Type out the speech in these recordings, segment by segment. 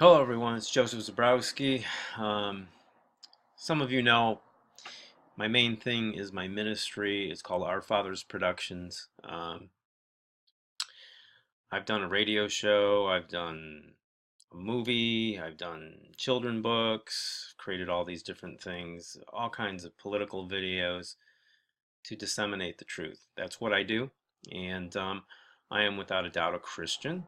Hello everyone, it's Joseph Zabrowski. Some of you know my main thing is my ministry. It's called Our Father's Productions. I've done a radio show, I've done a movie, I've done children books, created all these different things, all kinds of political videos to disseminate the truth. That's what I do, and I am without a doubt a Christian.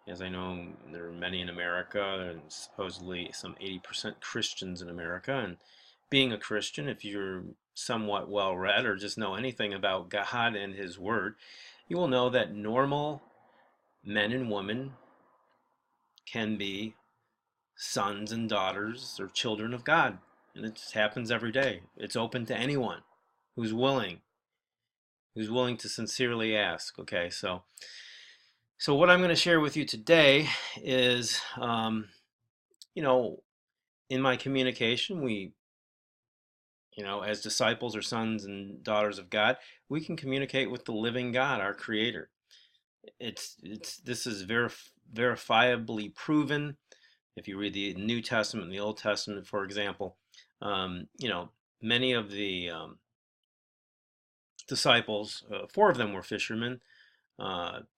As I know, there are many in America, and supposedly some 80% Christians in America. And being a Christian, if you're somewhat well read or just know anything about God and His Word, you will know that normal men and women can be sons and daughters or children of God. And it just happens every day. It's open to anyone who's willing to sincerely ask. Okay, so what I'm going to share with you today is, you know, in my communication, as disciples or sons and daughters of God, we can communicate with the living God, our Creator. This is verifiably proven. If you read the New Testament and the Old Testament, for example, many of the disciples, four of them were fishermen: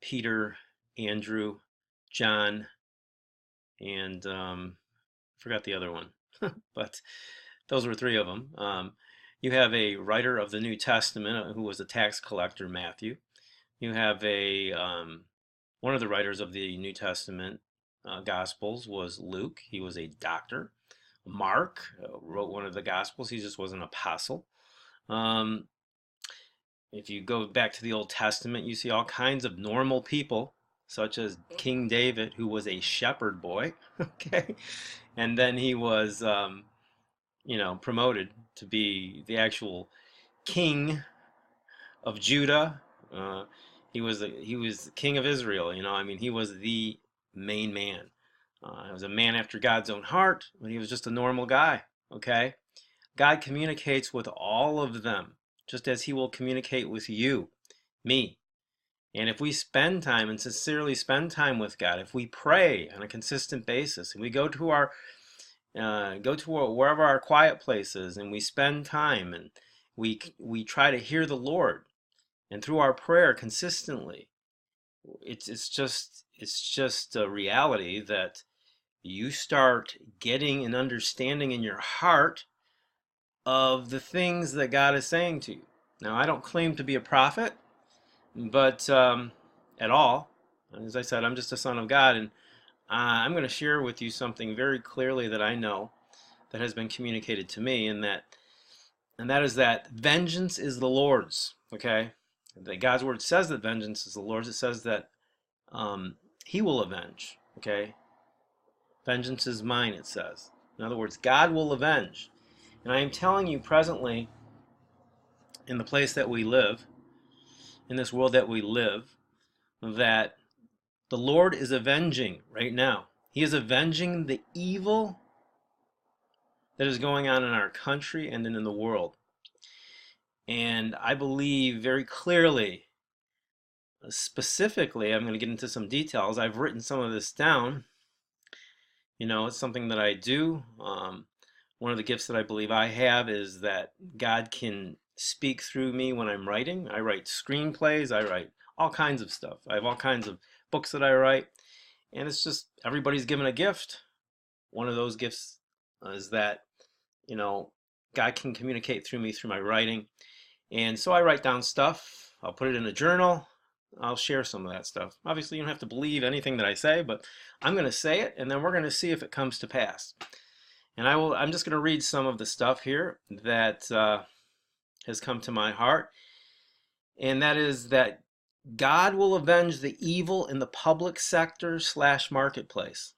Peter, Andrew, John, and forgot the other one, but those were three of them. You have a writer of the New Testament who was a tax collector, Matthew. You have one of the writers of the New Testament Gospels was Luke. He was a doctor. Mark wrote one of the Gospels. He just was an apostle. If you go back to the Old Testament, you see all kinds of normal people, such as King David, who was a shepherd boy, okay? And then he was, promoted to be the actual king of Judah. He was the king of Israel. He was the main man. He was a man after God's own heart, but he was just a normal guy. Okay, God communicates with all of them, just as He will communicate with you, me. And if we spend time and sincerely spend time with God, if we pray on a consistent basis, and we go to wherever our quiet place is, and we spend time, and we try to hear the Lord, and through our prayer consistently, it's just a reality that you start getting an understanding in your heart of the things that God is saying to you. Now, I don't claim to be a prophet, but at all. As I said, I'm just a son of God, and I'm going to share with you something very clearly that I know that has been communicated to me, and that is that vengeance is the Lord's. Okay, that God's word says that vengeance is the Lord's. It says that He will avenge. Okay, vengeance is mine. It says. In other words, God will avenge. And I am telling you presently, in the place that we live, in this world that we live, that the Lord is avenging right now. He is avenging the evil that is going on in our country and in the world. And I believe very clearly, specifically, I'm going to get into some details. I've written some of this down. It's something that I do. One of the gifts that I believe I have is that God can speak through me when I'm writing. I write screenplays. I write all kinds of stuff. I have all kinds of books that I write. And it's just everybody's given a gift. One of those gifts is that, God can communicate through me through my writing. And so I write down stuff. I'll put it in a journal. I'll share some of that stuff. Obviously, you don't have to believe anything that I say, but I'm going to say it, and then we're going to see if it comes to pass. And I'm just going to read some of the stuff here that has come to my heart. And that is that God will avenge the evil in the public sector / marketplace.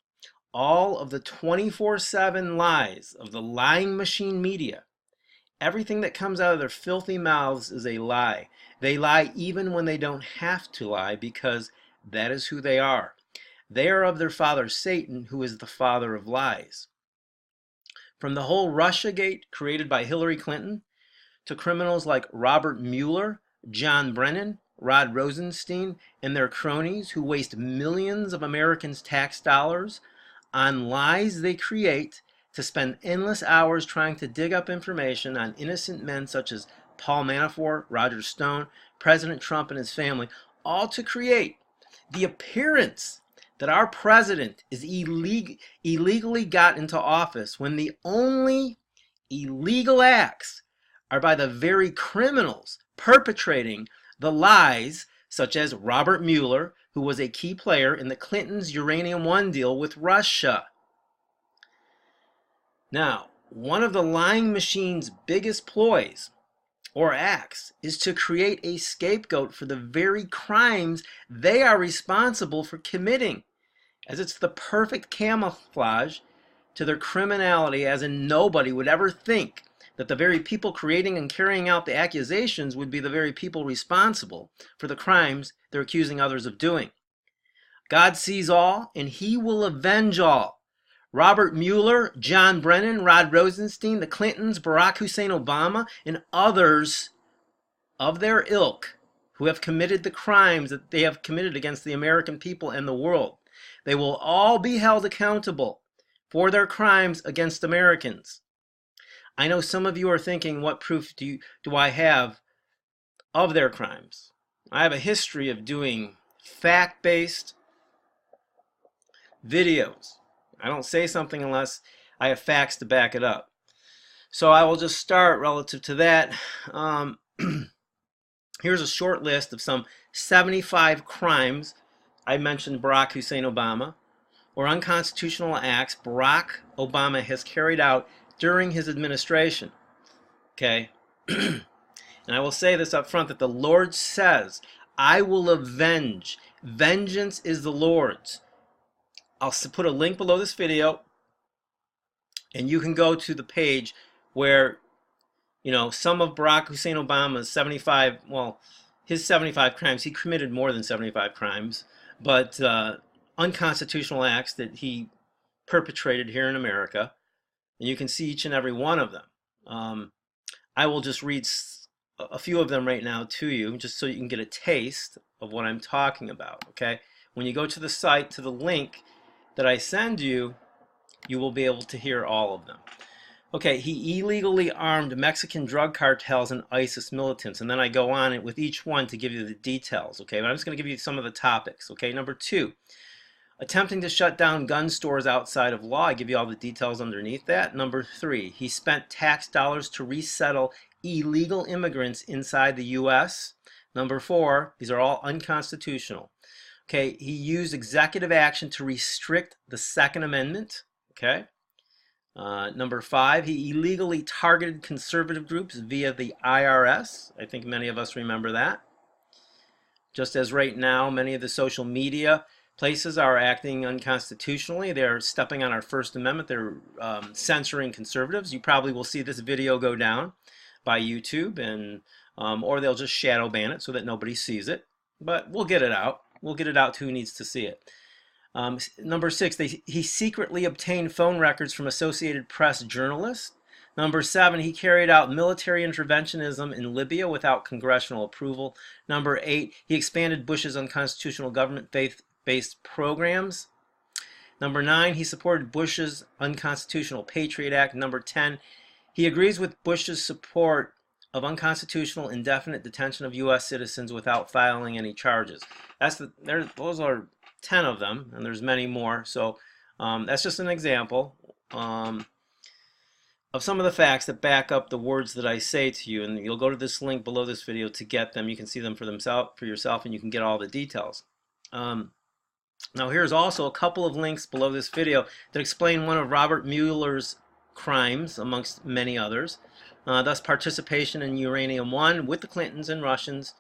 All of the 24/7 lies of the lying machine media, everything that comes out of their filthy mouths is a lie. They lie even when they don't have to lie, because that is who they are. They are of their father Satan, who is the father of lies. From the whole Russiagate created by Hillary Clinton to criminals like Robert Mueller, John Brennan, Rod Rosenstein, and their cronies who waste millions of Americans' tax dollars on lies they create to spend endless hours trying to dig up information on innocent men such as Paul Manafort, Roger Stone, President Trump and his family, all to create the appearance that our president is illegally got into office when the only illegal acts are by the very criminals perpetrating the lies, such as Robert Mueller, who was a key player in the Clintons' Uranium One deal with Russia. Now, one of the lying machine's biggest ploys or acts is to create a scapegoat for the very crimes they are responsible for committing, as it's the perfect camouflage to their criminality, as in nobody would ever think that the very people creating and carrying out the accusations would be the very people responsible for the crimes they're accusing others of doing. God sees all, and he will avenge all. Robert Mueller, John Brennan, Rod Rosenstein, the Clintons, Barack Hussein Obama, and others of their ilk who have committed the crimes that they have committed against the American people and the world. They will all be held accountable for their crimes against Americans. I know some of you are thinking, what proof do I have of their crimes? I have a history of doing fact-based videos. I don't say something unless I have facts to back it up. So I will just start relative to that. Here's a short list of some 75 crimes. I mentioned Barack Hussein Obama, or unconstitutional acts Barack Obama has carried out during his administration. Okay? And I will say this up front, that the Lord says, I will avenge. Vengeance is the Lord's. I'll put a link below this video, and you can go to the page where, you know, some of Barack Hussein Obama's 75, well, his 75 crimes, he committed more than 75 crimes, but unconstitutional acts that he perpetrated here in America, and you can see each and every one of them. I will just read a few of them right now to you, just so you can get a taste of what I'm talking about, okay? When you go to the site, to the link that I send you, you will be able to hear all of them. Okay, he illegally armed Mexican drug cartels and ISIS militants, and then I go on it with each one to give you the details, okay? But I'm just going to give you some of the topics, okay? Number 2, attempting to shut down gun stores outside of law. I give you all the details underneath that. Number 3, he spent tax dollars to resettle illegal immigrants inside the U.S. Number 4, these are all unconstitutional. Okay, he used executive action to restrict the Second Amendment. Okay. Number 5, he illegally targeted conservative groups via the IRS. I think many of us remember that. Just as right now, many of the social media places are acting unconstitutionally. They're stepping on our First Amendment. They're censoring conservatives. You probably will see this video go down by YouTube, and or they'll just shadow ban it so that nobody sees it. But we'll get it out. We'll get it out to who needs to see it. Number 6, he secretly obtained phone records from Associated Press journalists. Number 7, he carried out military interventionism in Libya without congressional approval. Number 8, he expanded Bush's unconstitutional government faith-based programs. Number 9, he supported Bush's unconstitutional Patriot Act. Number 10, he agrees with Bush's support of unconstitutional indefinite detention of U.S. citizens without filing any charges. Those are 10 of them, and there's many more. So that's just an example of some of the facts that back up the words that I say to you. And you'll go to this link below this video to get them. You can see them for yourself, and you can get all the details. Now here's also a couple of links below this video that explain one of Robert Mueller's crimes, amongst many others. Thus participation in Uranium One with the Clintons and Russians,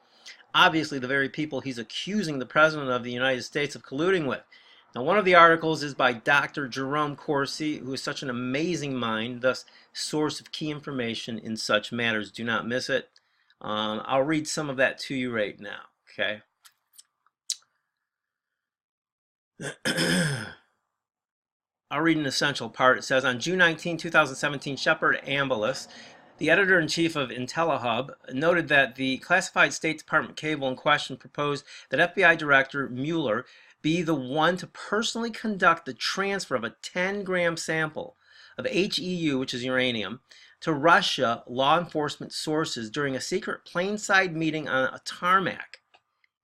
obviously the very people he's accusing the President of the United States of colluding with. Now one of the articles is by Dr. Jerome Corsi, who is such an amazing mind, thus source of key information in such matters. Do not miss it. I'll read some of that to you right now, okay? I'll read an essential part. It says, on June 19, 2017, Shepard Ambulis, the editor-in-chief of IntelliHub, noted that the classified State Department cable in question proposed that FBI Director Mueller be the one to personally conduct the transfer of a 10-gram sample of HEU, which is uranium, to Russia law enforcement sources during a secret plain-side meeting on a tarmac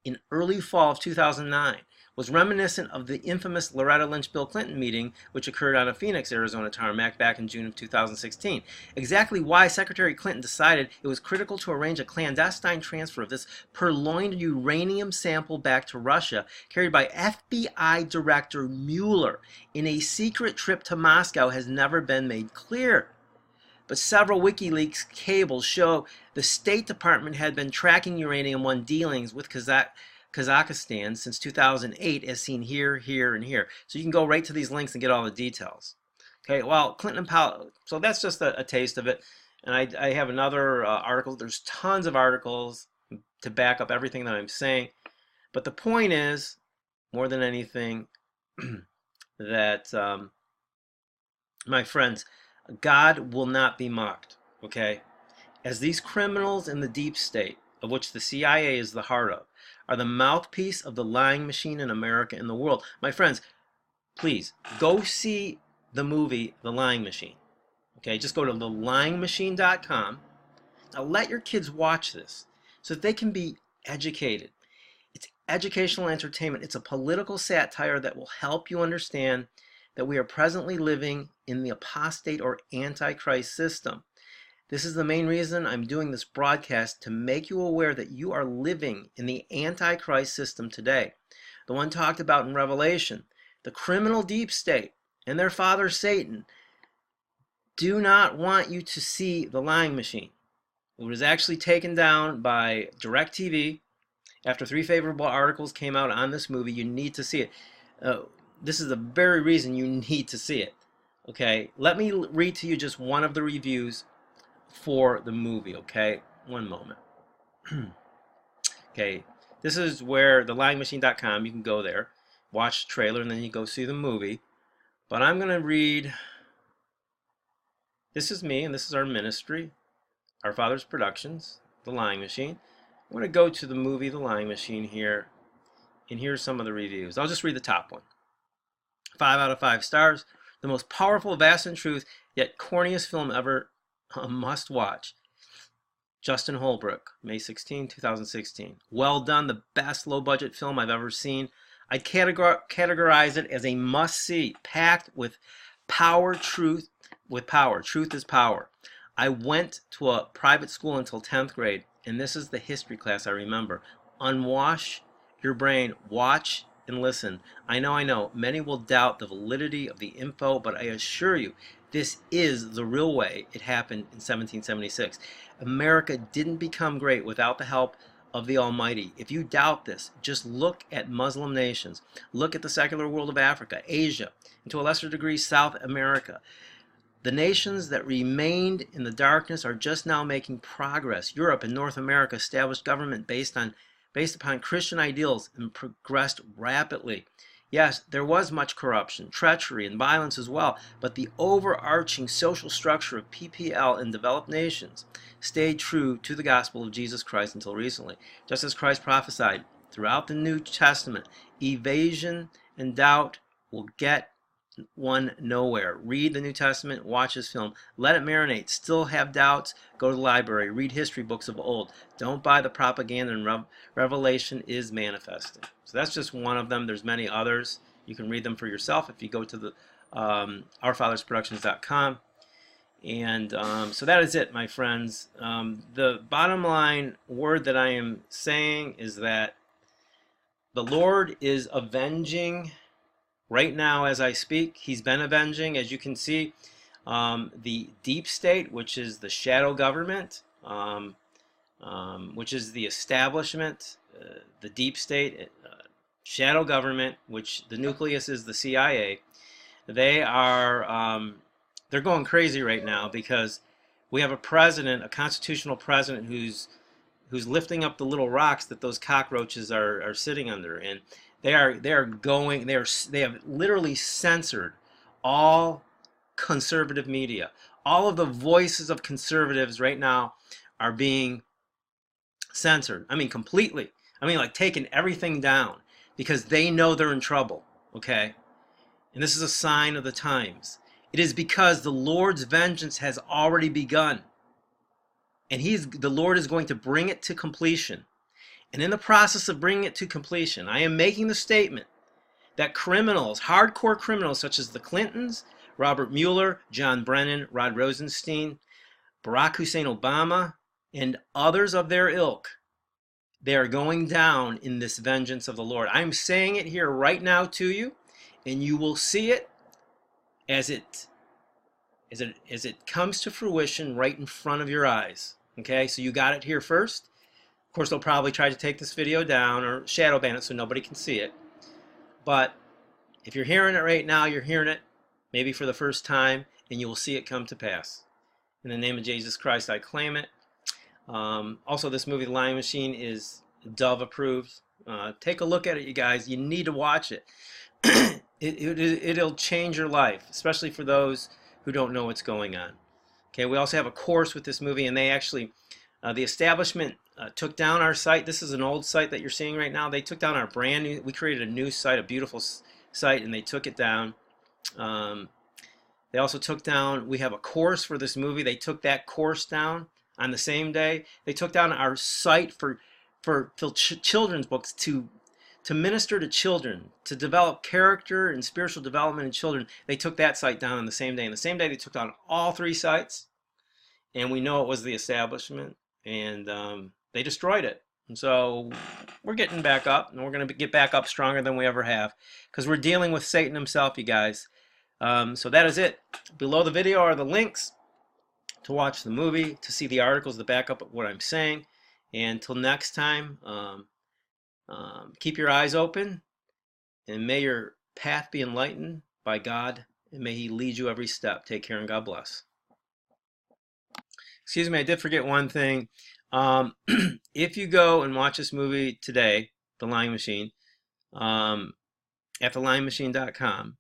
in early fall of 2009 was reminiscent of the infamous Loretta Lynch-Bill Clinton meeting, which occurred on a Phoenix, Arizona tarmac back in June of 2016. Exactly why Secretary Clinton decided it was critical to arrange a clandestine transfer of this purloined uranium sample back to Russia, carried by FBI Director Mueller in a secret trip to Moscow, has never been made clear. But several WikiLeaks cables show the State Department had been tracking Uranium One dealings with Kazakhstan since 2008, as seen here, here, and here. So you can go right to these links and get all the details. Okay, well, Clinton and Powell, so that's just a taste of it. And I have another article. There's tons of articles to back up everything that I'm saying. But the point is, more than anything, that, my friends, God will not be mocked, okay? As these criminals in the deep state, of which the CIA is the heart of, are the mouthpiece of the lying machine in America and the world. My friends, please, go see the movie The Lying Machine. Okay, just go to thelyingmachine.com. Now let your kids watch this so that they can be educated. It's educational entertainment. It's a political satire that will help you understand that we are presently living in the apostate or antichrist system. This is the main reason I'm doing this broadcast, to make you aware that you are living in the antichrist system today. The one talked about in Revelation. The criminal deep state and their father Satan do not want you to see The Lying Machine. It was actually taken down by DirecTV after 3 favorable articles came out on this movie. You need to see it. This is the very reason you need to see it. Okay, let me read to you just one of the reviews for the movie. Okay, one moment. Okay, this is where thelyingmachine.com, you can go there, watch the trailer, and then you go see the movie. But I'm going to read, this is me, and this is our ministry, Our Father's Productions, The Lying Machine. I'm going to go to the movie The Lying Machine here, and here's some of the reviews. I'll just read the top one. 5 out of 5 stars. The most powerful, vast in truth, yet corniest film ever. A must watch. Justin Holbrook, May 16, 2016. Well done. The best low budget film I've ever seen. I'd categorize it as a must see, packed with power, truth, with power. Truth is power. I went to a private school until 10th grade, and this is the history class I remember. Unwash your brain. Watch and listen. I know, many will doubt the validity of the info, but I assure you, this is the real way it happened in 1776. America didn't become great without the help of the Almighty. If you doubt this, just look at Muslim nations. Look at the secular world of Africa, Asia, and to a lesser degree, South America. The nations that remained in the darkness are just now making progress. Europe and North America established government based upon Christian ideals and progressed rapidly. Yes, there was much corruption, treachery, and violence as well, but the overarching social structure of PPL in developed nations stayed true to the gospel of Jesus Christ until recently. Just as Christ prophesied throughout the New Testament, evasion and doubt will get one nowhere. Read the New Testament, watch this film, let it marinate. Still have doubts? Go to the library, read history books of old. Don't buy the propaganda, and Revelation is manifesting. So that's just one of them. There's many others. You can read them for yourself if you go to the ourfathersproductions.com. And so that is it, my friends. The bottom line word that I am saying is that the Lord is avenging right now as I speak. He's been avenging, as you can see, the deep state, which is the shadow government, which is the establishment, the deep state, shadow government, which the nucleus is the CIA. They are they're going crazy right now because we have a president, a constitutional president, who's lifting up the little rocks that those cockroaches are sitting under, and they have literally censored all conservative media. All of the voices of conservatives right now are being censored. I mean, completely. I mean, like taking everything down. because they know they're in trouble, okay? And this is a sign of the times. It is because the Lord's vengeance has already begun. And the Lord is going to bring it to completion. And in the process of bringing it to completion, I am making the statement that criminals, hardcore criminals such as the Clintons, Robert Mueller, John Brennan, Rod Rosenstein, Barack Hussein Obama, and others of their ilk, they are going down in this vengeance of the Lord. I'm saying it here right now to you, and you will see it as it comes to fruition right in front of your eyes. Okay, so you got it here first. Of course, they'll probably try to take this video down or shadow ban it so nobody can see it. But if you're hearing it right now, you're hearing it maybe for the first time, and you will see it come to pass. In the name of Jesus Christ, I claim it. Also, this movie, The Lying Machine, is Dove approved. Take a look at it, you guys. You need to watch it. It'll change your life, especially for those who don't know what's going on. Okay, we also have a course with this movie, and they actually, the establishment took down our site. This is an old site that you're seeing right now. They took down our brand new, we created a new site, a beautiful site, and they took it down. They also took down, we have a course for this movie. They took that course down on the same day. They took down our site for children's books to minister to children, to develop character and spiritual development in children. They took that site down on the same day. And the same day they took down all 3 sites. And we know it was the establishment. And they destroyed it. And so we're getting back up. And we're going to get back up stronger than we ever have. Because we're dealing with Satan himself, you guys. So that is it. Below the video are the links to watch the movie, to see the articles that back up what I'm saying. And until next time, keep your eyes open, and may your path be enlightened by God, and may He lead you every step. Take care, and God bless. Excuse me, I did forget one thing. If you go and watch this movie today, The Lying Machine, at thelyingmachine.com,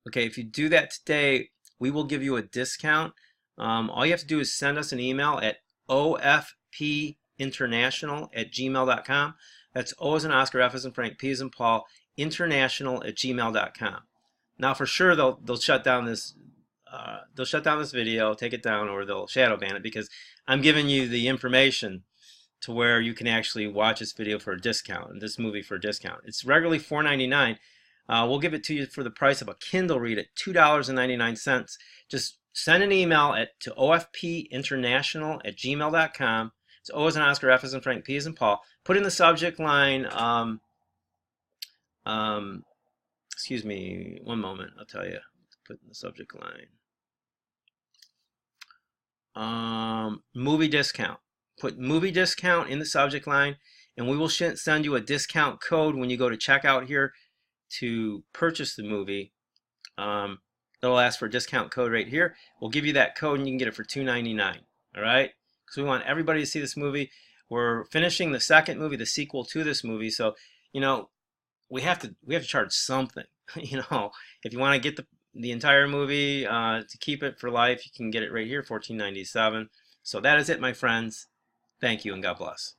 okay, if you do that today, we will give you a discount. All you have to do is send us an email at ofpinternational@gmail.com. That's O as in Oscar, F as in Frank, P as in Paul, international@gmail.com. Now, for sure, they'll shut down this. They'll shut down this video, take it down, or they'll shadow ban it, because I'm giving you the information to where you can actually watch this video for a discount, and this movie for a discount. It's regularly $4.99. We'll give it to you for the price of a Kindle read at $2.99. Just send an email to ofpinternational@gmail.com. It's O as in Oscar, F as in Frank, P as in Paul. Put in the subject line, excuse me, one moment, I'll tell you. Put in the subject line. Movie discount. Put movie discount in the subject line, and we will send you a discount code when you go to checkout here to purchase the movie. It'll ask for a discount code right here. We'll give you that code, and you can get it for $2.99. All right? Because we want everybody to see this movie. We're finishing the second movie, the sequel to this movie. So, you know, we have to charge something. You know, if you want to get the entire movie to keep it for life, you can get it right here, $14.97. So that is it, my friends. Thank you, and God bless.